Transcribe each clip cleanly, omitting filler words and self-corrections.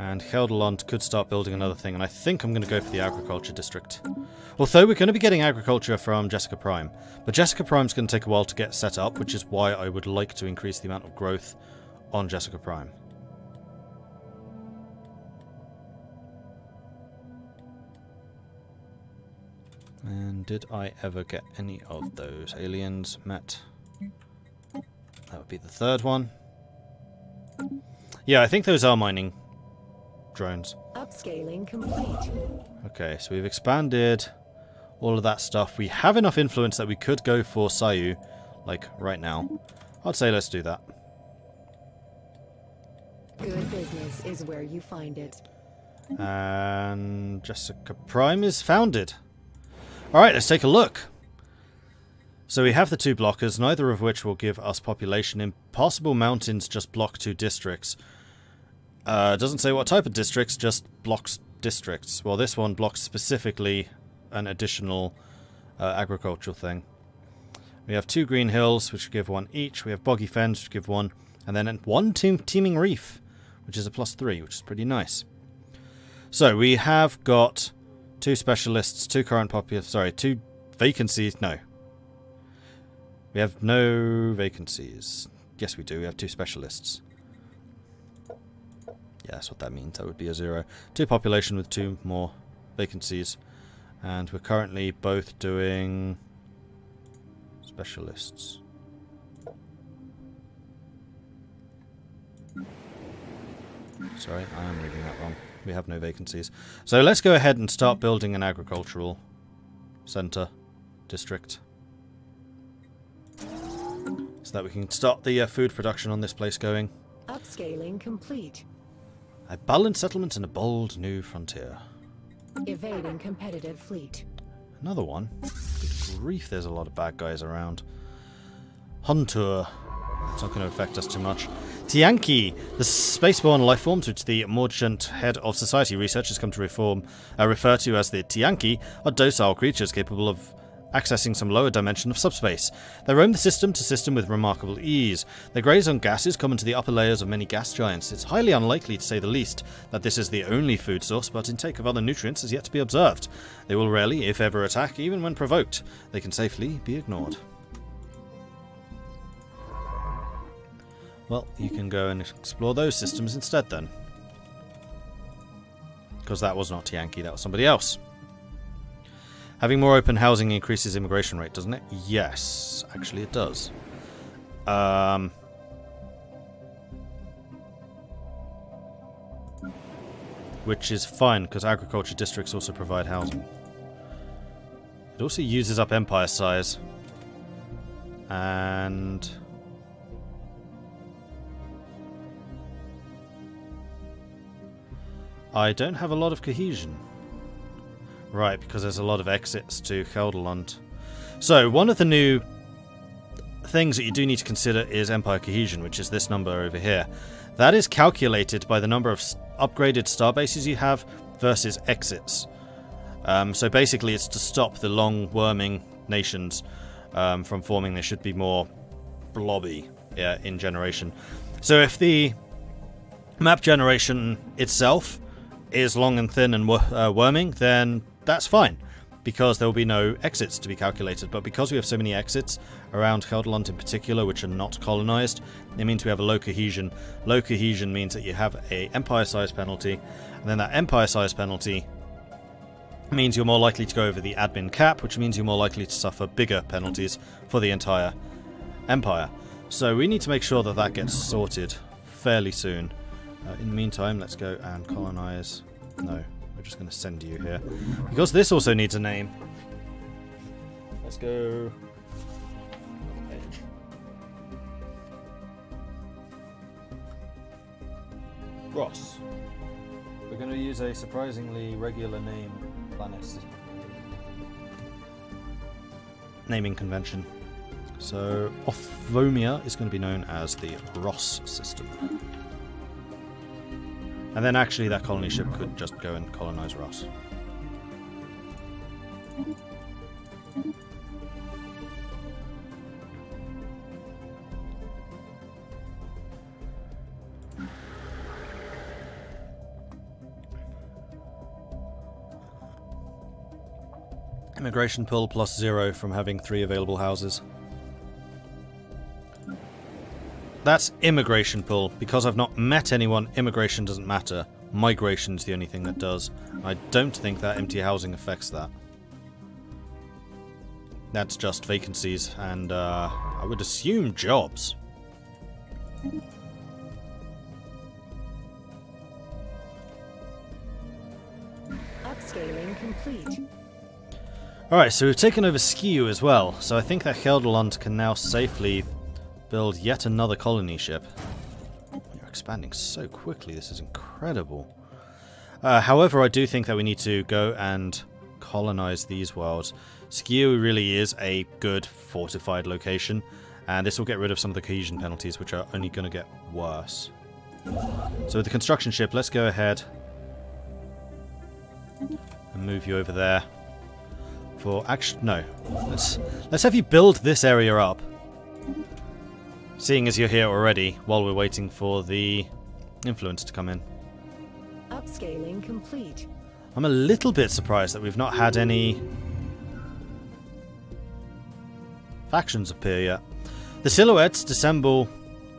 And Gelderland could start building another thing, and I think I'm going to go for the agriculture district. Although we're going to be getting agriculture from Jessica Prime. But Jessica Prime's going to take a while to get set up, which is why I would like to increase the amount of growth on Jessica Prime. And did I ever get any of those aliens met? That would be the third one. Yeah, I think those are mining drones. Upscaling complete. Okay, so we've expanded all of that stuff. We have enough influence that we could go for Sayu, like right now. I'd say let's do that. Good business is where you find it. And Jessica Prime is founded. Alright, let's take a look. So we have the two blockers, neither of which will give us population. Impassable mountains just block 2 districts. Doesn't say what type of districts, just blocks districts. Well, this one blocks specifically an additional agricultural thing. We have 2 green hills, which give 1 each. We have boggy fens, which give 1. And then 1 teeming reef, which is a +3, which is pretty nice. So we have got 2 specialists, 2 current sorry, 2 vacancies. No. We have no vacancies. Yes, we do. We have 2 specialists. Yeah, that's what that means. That would be a 0. 2 population with 2 more vacancies. And we're currently both doing specialists. Sorry, I am reading that wrong. We have no vacancies. So let's go ahead and start building an agricultural centre district. So that we can start the food production on this place going. Upscaling complete. A balanced settlement and a bold new frontier. Evading competitive fleet. Another one. Good grief, there's a lot of bad guys around. Hunter. It's not going to affect us too much. Tianki, the spaceborne life forms which the Mordred head of society research has come to refer to as the Tianki, are docile creatures capable of accessing some lower dimension of subspace. They roam the system to system with remarkable ease. They graze on gases common to the upper layers of many gas giants. It's highly unlikely, to say the least, that this is the only food source, but intake of other nutrients is yet to be observed. They will rarely, if ever, attack, even when provoked. They can safely be ignored. Well, you can go and explore those systems instead then. Because that was not Tianki, that was somebody else. Having more open housing increases immigration rate, doesn't it? Yes, actually it does. Which is fine, because agriculture districts also provide housing. It also uses up empire size. And I don't have a lot of cohesion. Right, because there's a lot of exits to Gelderland. So, one of the new things that you do need to consider is Empire Cohesion, which is this number over here. That is calculated by the number of upgraded starbases you have versus exits. So basically it's to stop the long worming nations from forming. They should be more blobby in generation. So if the map generation itself is long and thin and worming, then that's fine, because there will be no exits to be calculated. But because we have so many exits around Gelderland in particular, which are not colonized, it means we have a low cohesion. Low cohesion means that you have a empire size penalty, and then that empire size penalty means you're more likely to go over the admin cap, which means you're more likely to suffer bigger penalties for the entire empire. So we need to make sure that that gets sorted fairly soon. In the meantime, let's go and colonize. No, we're just going to send you here, because this also needs a name. Let's go. Page. Ross. We're going to use a surprisingly regular name planet naming convention. So Ophomia is going to be known as the Ross system. And then actually that colony ship could just go and colonize Ross. Immigration pull plus 0 from having 3 available houses. That's immigration pull. Because I've not met anyone, immigration doesn't matter. Migration's the only thing that does. I don't think that empty housing affects that. That's just vacancies and I would assume jobs. Upscaling complete. Alright, so we've taken over Skew as well, so I think that Gelderland can now safely build yet another colony ship. You're expanding so quickly, this is incredible. However, I do think that we need to go and colonize these worlds. Skew really is a good fortified location, and this will get rid of some of the cohesion penalties, which are only going to get worse. So with the construction ship, let's go ahead and move you over there. For no, let's have you build this area up. Seeing as you're here already, while we're waiting for the influence to come in. Upscaling complete. I'm a little bit surprised that we've not had any factions appear yet. The silhouettes dissemble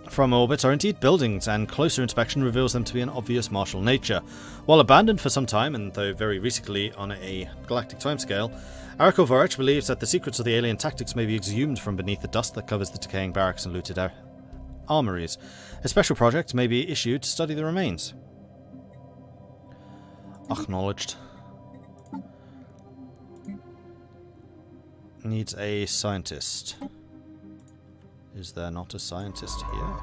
from orbit are indeed buildings, and closer inspection reveals them to be an obvious martial nature. While abandoned for some time, and though very recently on a galactic timescale, Arakovarich believes that the secrets of the alien tactics may be exhumed from beneath the dust that covers the decaying barracks and looted armories. A special project may be issued to study the remains. Acknowledged. Needs a scientist. Is there not a scientist here?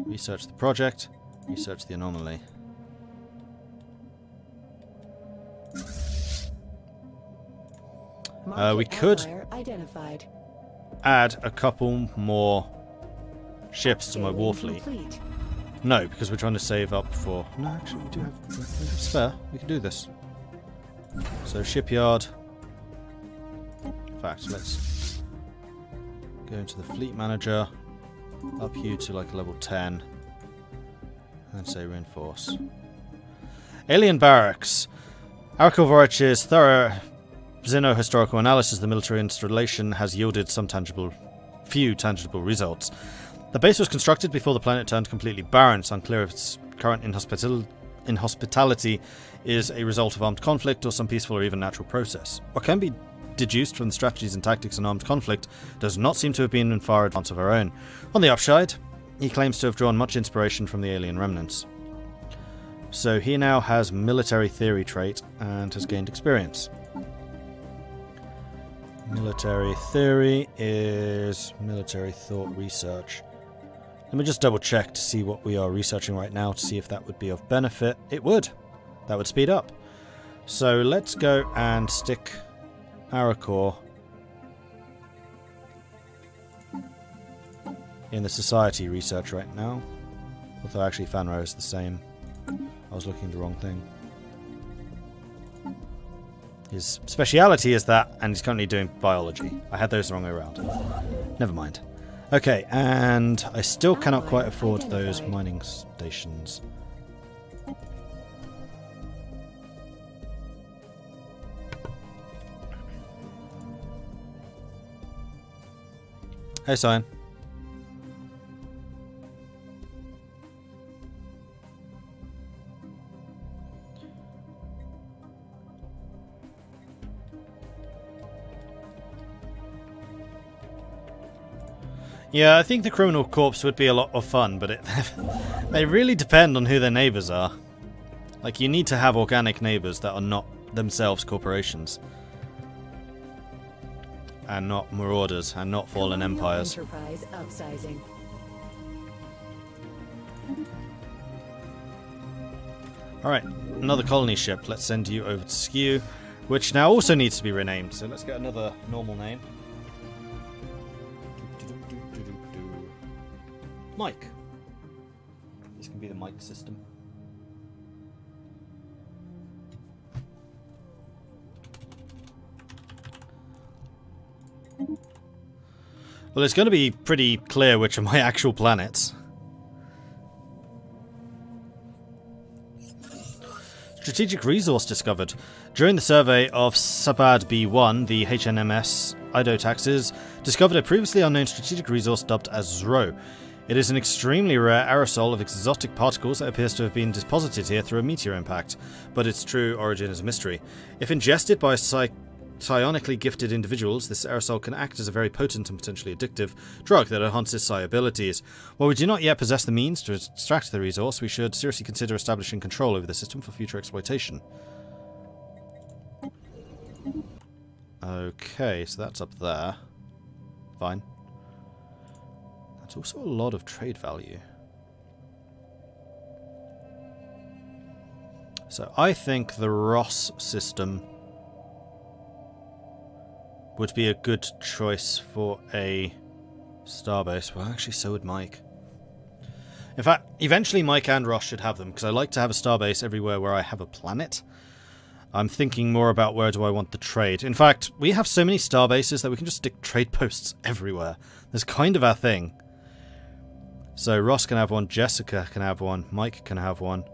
Research the project. Research the anomaly. We could identified. Add a couple more ships to my war fleet. No, because we're trying to save up for... No, actually, we do have spare. We can do this. So, shipyard. In fact, let's go into the fleet manager. Up you to like a level 10. And say reinforce. Alien barracks. Arakovorich's thorough xeno-historical analysis of the military installation has yielded few tangible results. The base was constructed before the planet turned completely barren. It's unclear if its current inhospitality is a result of armed conflict or some peaceful or even natural process. What can be deduced from the strategies and tactics in armed conflict does not seem to have been in far advance of our own. On the upside, he claims to have drawn much inspiration from the alien remnants. So he now has military theory trait and has gained experience. Military theory is military thought research. Let me just double check to see what we are researching right now to see if that would be of benefit. It would. That would speed up. So let's go and stick Arakor in the society research right now. Although actually Fanro is the same. I was looking at the wrong thing. His speciality is that, and he's currently doing biology. I had those the wrong way around. Never mind. Okay, and I still cannot quite afford those mining stations. Hey, Cyan. Yeah, I think the Criminal Corps would be a lot of fun, but they really depend on who their neighbours are. Like, you need to have organic neighbours that are not themselves corporations. And not marauders, and not fallen empires. Enterprise upsizing. Alright, another colony ship. Let's send you over to Skew, which now also needs to be renamed. So let's get another normal name. Mike. This can be the Mike system. Well, it's going to be pretty clear which are my actual planets. strategic resource discovered. During the survey of Sabad B1, the HNMS Ido taxes discovered a previously unknown strategic resource dubbed as Zro. It is an extremely rare aerosol of exotic particles that appears to have been deposited here through a meteor impact, but its true origin is a mystery. If ingested by psionically gifted individuals, this aerosol can act as a very potent and potentially addictive drug that enhances psi abilities. While we do not yet possess the means to extract the resource, we should seriously consider establishing control over the system for future exploitation. Okay, so that's up there. Fine. That's also a lot of trade value. So I think the Ross system would be a good choice for a starbase. Well, actually, so would Mike. In fact, eventually Mike and Ross should have them, because I like to have a starbase everywhere where I have a planet. I'm thinking more about where do I want the trade. In fact, we have so many starbases that we can just stick trade posts everywhere. That's kind of our thing. So Ross can have one, Jessica can have one, Mike can have one,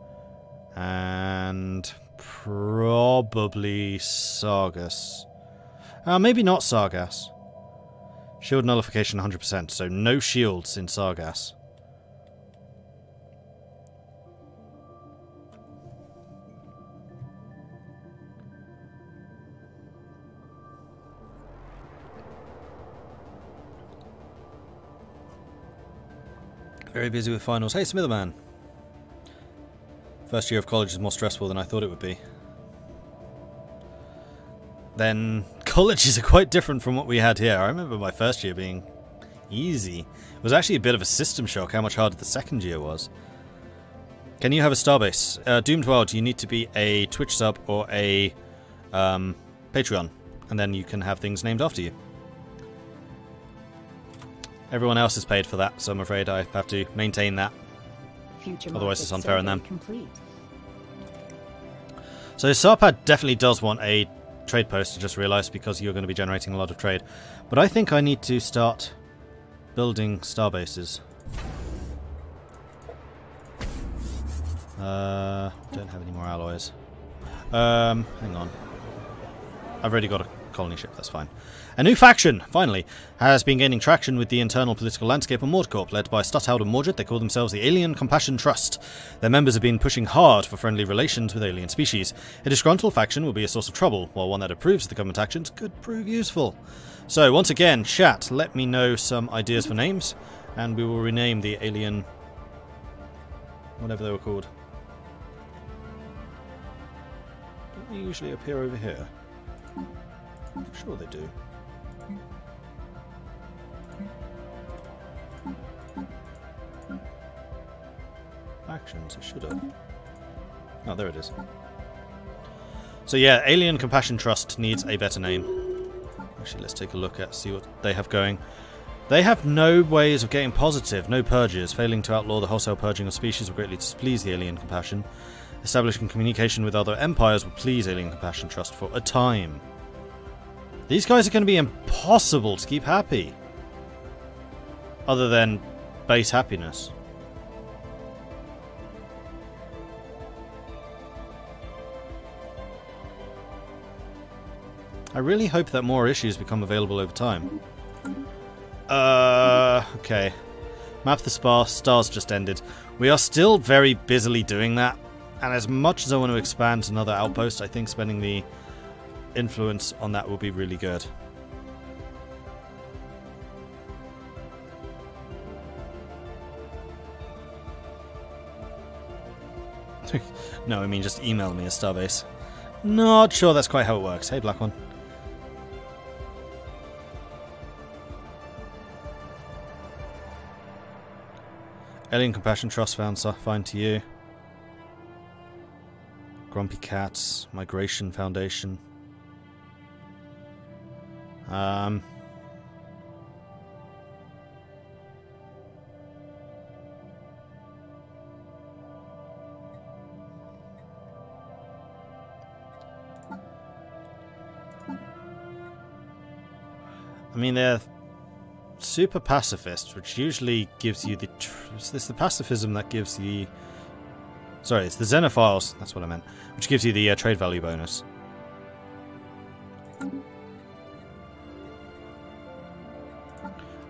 and probably Sargas. Maybe not Sargas. Shield nullification 100%, so no shields in Sargas. Very busy with finals. Hey, Smitherman. First year of college is more stressful than I thought it would be. Then colleges are quite different from what we had here. I remember my first year being easy. It was actually a bit of a system shock how much harder the second year was. Can you have a starbase? Doomed World, you need to be a Twitch sub or a Patreon, and then you can have things named after you. Everyone else is paid for that, so I'm afraid I have to maintain that. Otherwise it's unfair on them. Complete. So Sarpad definitely does want a trade post, I just realised, because you're going to be generating a lot of trade. But I think I need to start building starbases. Don't have any more alloys. Hang on. I've already got a colony ship, that's fine. A new faction, finally, has been gaining traction with the internal political landscape of MordCorp. Led by Stuttheld and Mordred, they call themselves the Alien Compassion Trust. Their members have been pushing hard for friendly relations with alien species. A disgruntled faction will be a source of trouble, while one that approves of the government actions could prove useful. So, once again, chat, let me know some ideas for names, and we will rename the Alien... whatever they were called. Don't they usually appear over here? I'm sure they do. Actions, it should have. Oh, there it is. So yeah, Alien Compassion Trust needs a better name. Actually, let's take a look at, see what they have going. They have no ways of getting positive, no purges. Failing to outlaw the wholesale purging of species will greatly displease the Alien Compassion. Establishing communication with other empires will please Alien Compassion Trust for a time. These guys are going to be impossible to keep happy. Other than base happiness. I really hope that more issues become available over time. Okay. Map the stars just ended. We are still very busily doing that. And as much as I want to expand another outpost, I think spending the influence on that will be really good. No, I mean just email me a starbase. Not sure that's quite how it works. Hey, Black One. Alien Compassion Trust found fine to you. Grumpy Cats, Migration Foundation. I mean, they're super pacifists, which usually gives you the... It's the pacifism that gives the Sorry, it's the Xenophiles, that's what I meant, which gives you the trade value bonus.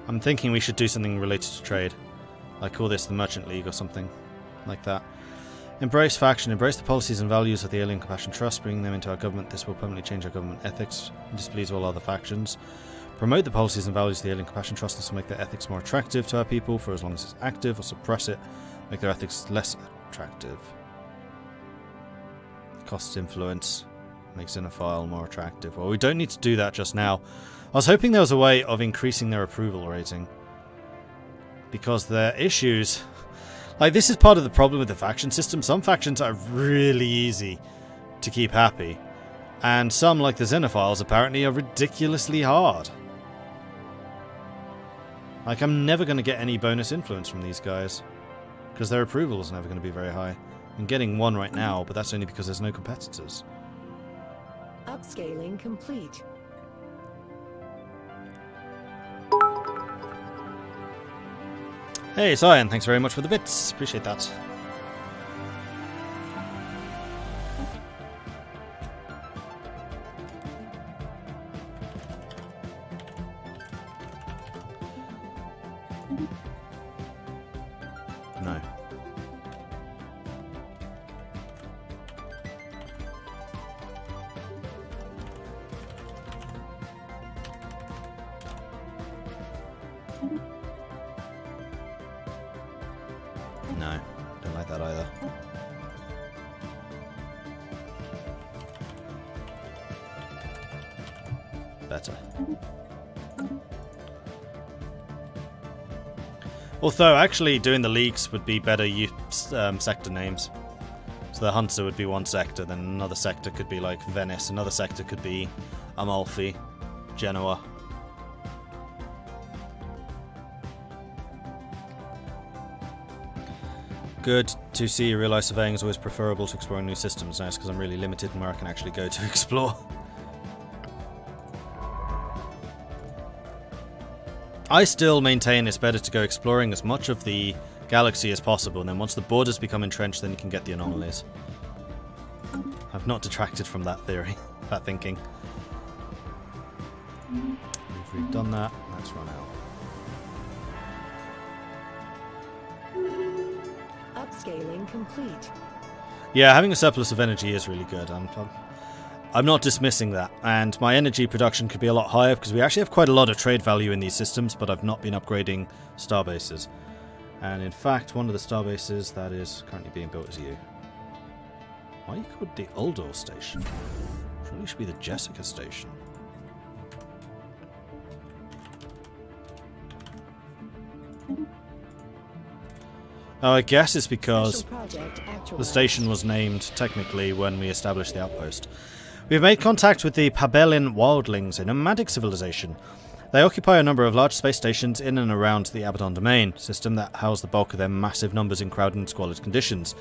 I'm thinking we should do something related to trade. Like call this the Merchant League or something like that. Embrace faction. Embrace the policies and values of the Alien Compassion Trust. Bring them into our government. This will permanently change our government ethics and displease all other factions. Promote the policies and values of the Alien Compassion Trust. This will make their ethics more attractive to our people for as long as it's active, or suppress it. Make their ethics less attractive. Cost influence. Make Xenophile more attractive. Well, we don't need to do that just now. I was hoping there was a way of increasing their approval rating. Because their issues... Like, this is part of the problem with the faction system. Some factions are really easy to keep happy. And some, like the Xenophiles, apparently are ridiculously hard. Like, I'm never going to get any bonus influence from these guys. Because their approval is never going to be very high. I'm getting one right now, but that's only because there's no competitors. Upscaling complete. Hey, Cyan, thanks very much for the bits. Appreciate that. No. No, don't like that either. Better. Although, actually, doing the leagues would be better sector names. So the Hunter would be one sector, then another sector could be like Venice, another sector could be Amalfi, Genoa. Good to see you realise surveying is always preferable to exploring new systems. Nice, because I'm really limited in where I can actually go to explore. I still maintain it's better to go exploring as much of the galaxy as possible, and then once the borders become entrenched, then you can get the anomalies. I've not detracted from that theory, that thinking. We've redone that. Let's run out. Upscaling complete. Yeah, having a surplus of energy is really good. I'm not dismissing that, and my energy production could be a lot higher because we actually have quite a lot of trade value in these systems, but I've not been upgrading starbases. And in fact, one of the starbases that is currently being built is you. Why are you called the Uldor Station? Surely it should be the Jessica Station. Oh, I guess it's because the station was named, technically, when we established the outpost. We have made contact with the Pabellin wildlings, a nomadic civilization. They occupy a number of large space stations in and around the Abaddon Domain, system that house the bulk of their massive numbers in crowded and squalid conditions.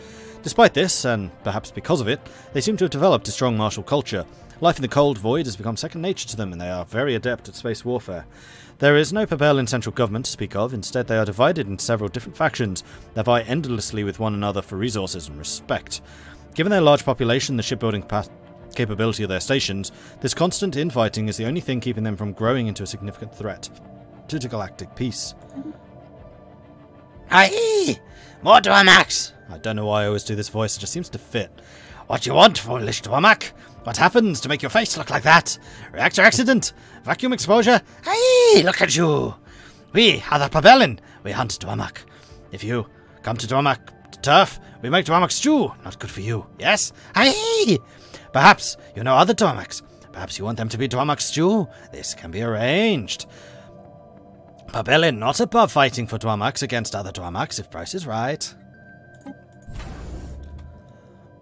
Despite this, and perhaps because of it, they seem to have developed a strong martial culture. Life in the cold void has become second nature to them, and they are very adept at space warfare. There is no Pabellin central government to speak of. Instead, they are divided into several different factions that vie endlessly with one another for resources and respect. Given their large population, the shipbuilding capability of their stations, this constant infighting is the only thing keeping them from growing into a significant threat to the galactic peace. Aye! More Dwarmax! I don't know why I always do this voice, it just seems to fit. What you want, foolish Dwarmak? What happens to make your face look like that? Reactor accident? Vacuum exposure? Aye! Look at you! We are the Pabellin. We hunt Dwarmak. If you come to Dwarmak turf, we make Dwarmak stew. Not good for you. Yes? Aye! Perhaps you know other Dwarmaks. Perhaps you want them to be Dwarmak stew. This can be arranged. Pabellin not above fighting for Dwarmaks against other Dwarmaks if price is right.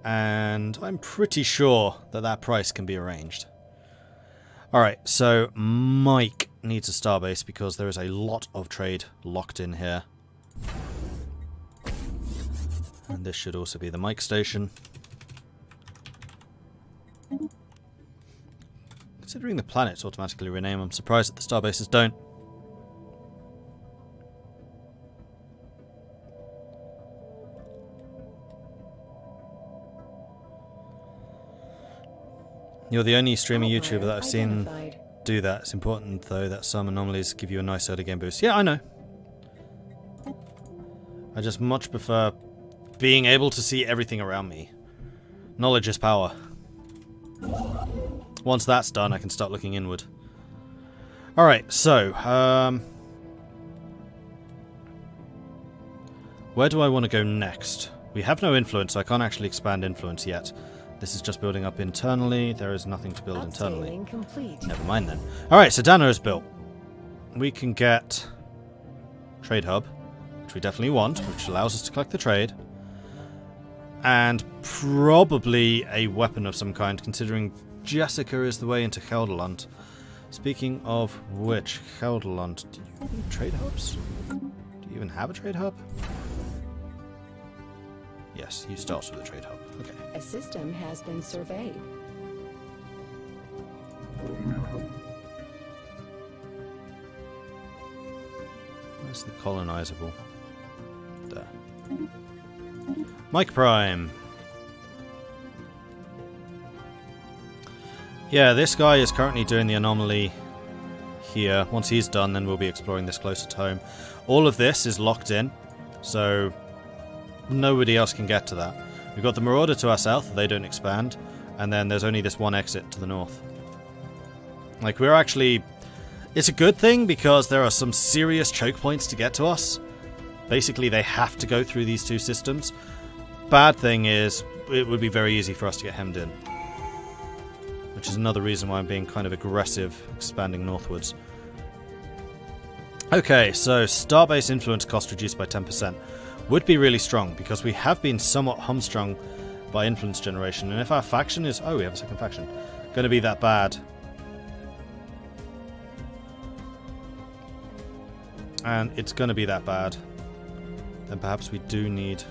And I'm pretty sure that that price can be arranged. Alright, so Mike needs a starbase because there is a lot of trade locked in here. And this should also be the Mike station. Considering the planets automatically rename, I'm surprised that the starbases don't. You're the only streamer YouTuber that I've Outlier seen identified. do that. It's important, though, that some anomalies give you a nice early game boost. Yeah, I know. I just much prefer being able to see everything around me. Knowledge is power. Once that's done, I can start looking inward. Alright, so, where do I want to go next? We have no influence, so I can't actually expand influence yet. This is just building up internally. There is nothing to build internally. Upscaling complete. Never mind then. Alright, so Dana is built. We can get Trade Hub, which we definitely want, which allows us to collect the trade. And probably a weapon of some kind, considering Jessica is the way into Gelderland. Speaking of which, Gelderland, do you need trade hubs? Do you even have a trade hub? Yes, you start with a trade hub. Okay. A system has been surveyed. Where's the colonizable? There. Mike Prime. Yeah, this guy is currently doing the anomaly here. Once he's done, then we'll be exploring this closer to home. All of this is locked in, so nobody else can get to that. We've got the Marauder to our south, they don't expand, and then there's only this one exit to the north. Like, we're actually... It's a good thing because there are some serious choke points to get to us. Basically, they have to go through these two systems. Bad thing is, it would be very easy for us to get hemmed in. Which is another reason why I'm being kind of aggressive, expanding northwards. Okay, so Starbase influence cost reduced by 10%. Would be really strong, because we have been somewhat hamstrung by influence generation, and if our faction is... Oh, we have a second faction. Going to be that bad. And it's going to be that bad. Then perhaps we do need...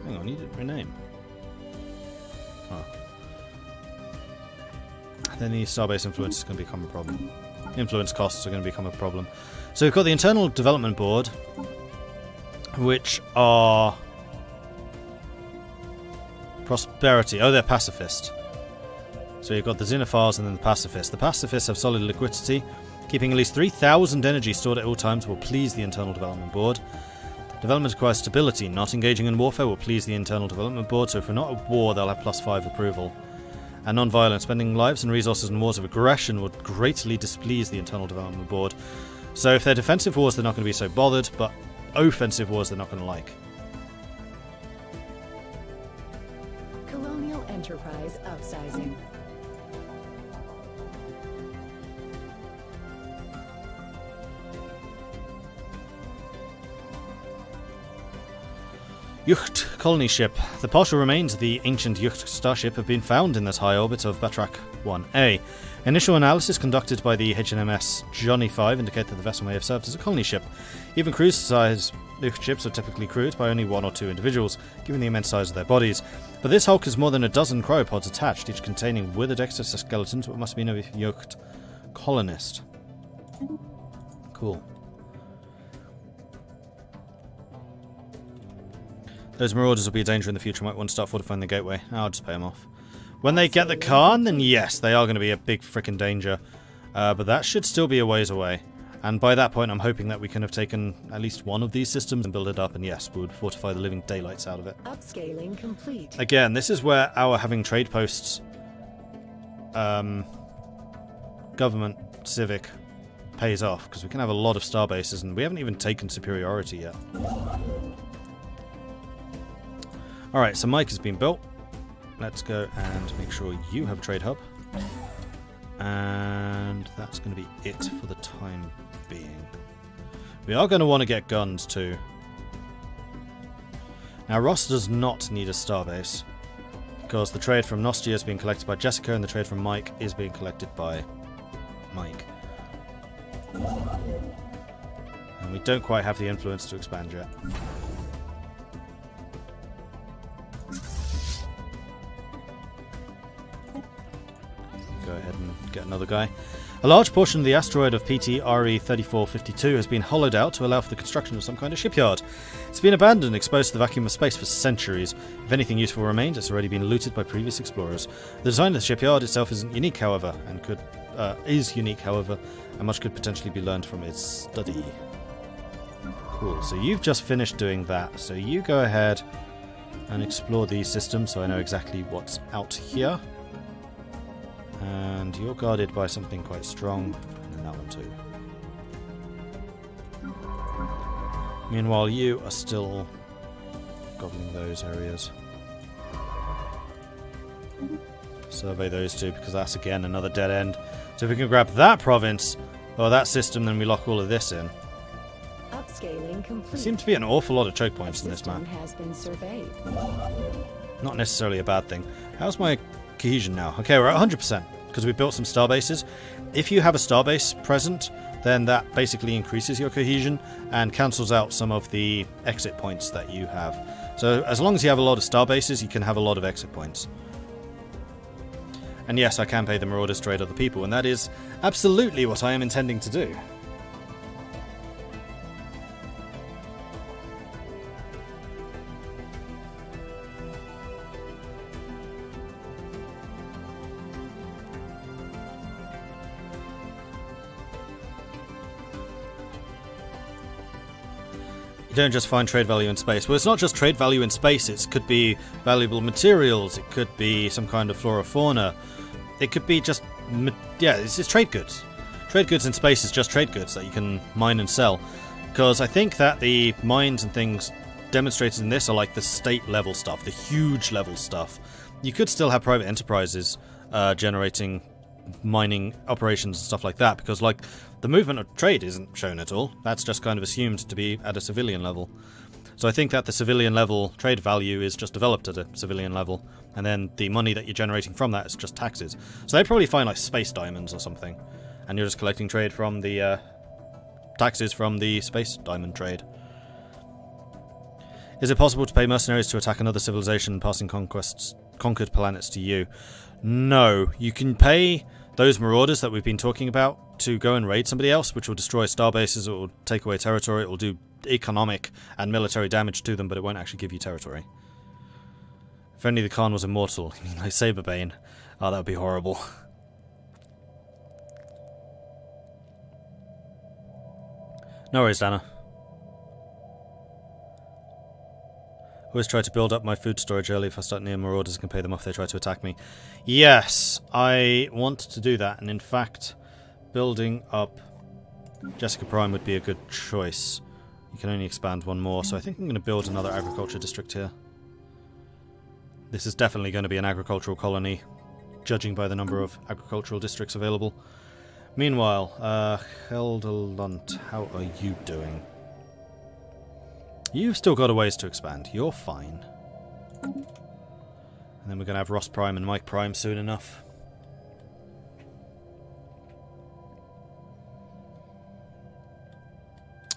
Hang on, you didn't rename. Oh. Then the Starbase influence is going to become a problem. Influence costs are going to become a problem. So we've got the internal development board, which are prosperity. Oh, they're pacifist. So you've got the xenophiles and then the pacifists. The pacifists have solid liquidity. Keeping at least 3,000 energy stored at all times will please the internal development board. Development requires stability. Not engaging in warfare will please the internal development board. So if we're not at war, they'll have +5 approval. And non-violent. Spending lives and resources in wars of aggression would greatly displease the internal development board. So if they're defensive wars, they're not going to be so bothered, but offensive wars they're not going to like. Colonial enterprise upsizing. Yucht colony ship. The partial remains of the ancient Yucht starship have been found in this high orbit of Batrak 1A. Initial analysis conducted by the HMS Johnny 5 indicate that the vessel may have served as a colony ship. Even cruise-size Yucht ships are typically crewed by only 1 or 2 individuals, given the immense size of their bodies. But this hulk has more than a dozen cryopods attached, each containing withered exoskeletons, what must be a Yucht colonist. Cool. Those marauders will be a danger in the future. Might want to start fortifying the gateway. I'll just pay them off. When they get the Khan, then yes, they are going to be a big frickin' danger. But that should still be a ways away. And by that point, I'm hoping that we can have taken at least one of these systems and build it up. And yes, we would fortify the living daylights out of it. Upscaling complete. Again, this is where our having trade posts, government, civic, pays off. Because we can have a lot of star bases, and we haven't even taken superiority yet. Alright, so Mike has been built. Let's go and make sure you have a trade hub. And that's going to be it for the time being. We are going to want to get guns too. Now Ross does not need a starbase, because the trade from Nostia is being collected by Jessica and the trade from Mike is being collected by Mike. And we don't quite have the influence to expand yet. Go ahead and get another guy. A large portion of the asteroid of PT RE3452 has been hollowed out to allow for the construction of some kind of shipyard. It's been abandoned and exposed to the vacuum of space for centuries. If anything useful remains, it's already been looted by previous explorers. The design of the shipyard itself isn't unique, however, and much could potentially be learned from its study. Cool, so you've just finished doing that, so you go ahead and explore these systems so I know exactly what's out here. And you're guarded by something quite strong, and that one too. Meanwhile, you are still gobbling those areas. Survey those two, because that's again another dead end. So if we can grab that province, or that system, then we lock all of this in. Upscaling complete. There seem to be an awful lot of choke points in this map. Has been surveyed. Not necessarily a bad thing. How's my cohesion now? Okay, we're at 100%, because we built some starbase. If you have a starbase present, then that basically increases your cohesion and cancels out some of the exit points that you have. So as long as you have a lot of starbases, you can have a lot of exit points. And yes, I can pay the marauders to raid other people, and that is absolutely what I am intending to do. You don't just find trade value in space. Well, it's not just trade value in space. It could be valuable materials. It could be some kind of flora fauna. It could be just... yeah, it's just trade goods. Trade goods in space is just trade goods that you can mine and sell. Because I think that the mines and things demonstrated in this are like the state level stuff, the huge level stuff. You could still have private enterprises generating mining operations and stuff like that, because like the movement of trade isn't shown at all. That's just kind of assumed to be at a civilian level. So I think that the civilian level trade value is just developed at a civilian level, and then the money that you're generating from that is just taxes. So they probably find like space diamonds or something, and you're just collecting trade from the taxes from the space diamond trade. Is it possible to pay mercenaries to attack another civilization passing conquered planets to you? No, you can pay those marauders that we've been talking about to go and raid somebody else, which will destroy starbases, it will take away territory, it will do economic and military damage to them, but it won't actually give you territory. If only the Khan was immortal, like Saberbane. Oh, that would be horrible. No worries, Dana. Always try to build up my food storage early. If I start near marauders, I can pay them off if they try to attack me. Yes, I want to do that, and in fact, building up Jessica Prime would be a good choice. You can only expand one more, so I think I'm going to build another agriculture district here. This is definitely going to be an agricultural colony, judging by the number of agricultural districts available. Meanwhile, Heldelunt, how are you doing? You've still got a ways to expand. You're fine. And then we're going to have Ross Prime and Mike Prime soon enough.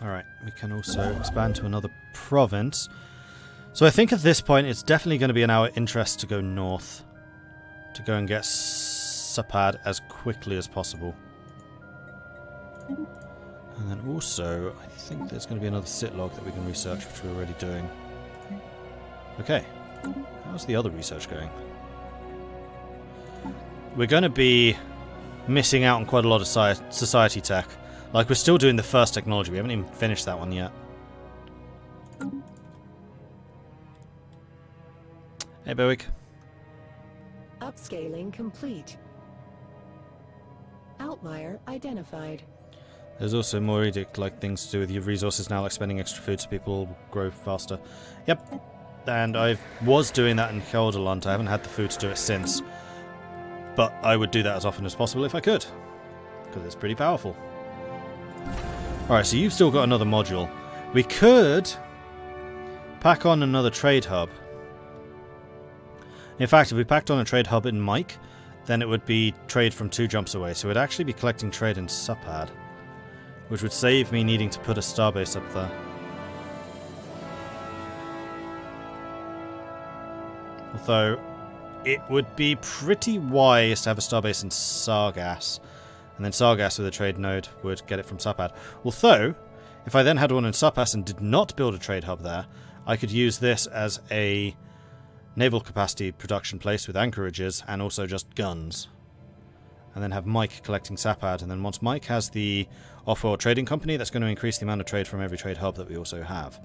Alright, we can also expand to another province. So I think at this point it's definitely going to be in our interest to go north. To go and get Sapad as quickly as possible. And then also, I think there's going to be another sit log that we can research, which we're already doing. Okay. How's the other research going? We're going to be missing out on quite a lot of society tech. Like, we're still doing the first technology. We haven't even finished that one yet. Hey, Bowick. Upscaling complete. Outlier identified. There's also more edict-like things to do with your resources now, like spending extra food so people grow faster. Yep. And I was doing that in Heldelunt. I haven't had the food to do it since. But I would do that as often as possible if I could. Because it's pretty powerful. Alright, so you've still got another module. We could pack on another trade hub. In fact, if we packed on a trade hub in Mike, then it would be trade from 2 jumps away. So we'd actually be collecting trade in Sapad, which would save me needing to put a starbase up there. Although, it would be pretty wise to have a starbase in Sargass, and And then Sargass with a trade node would get it from Sapad. Although, if I then had one in Sapas and did not build a trade hub there, I could use this as a naval capacity production place with anchorages and also just guns. And then have Mike collecting Sapad, and then once Mike has the off-world trading company, that's going to increase the amount of trade from every trade hub that we also have.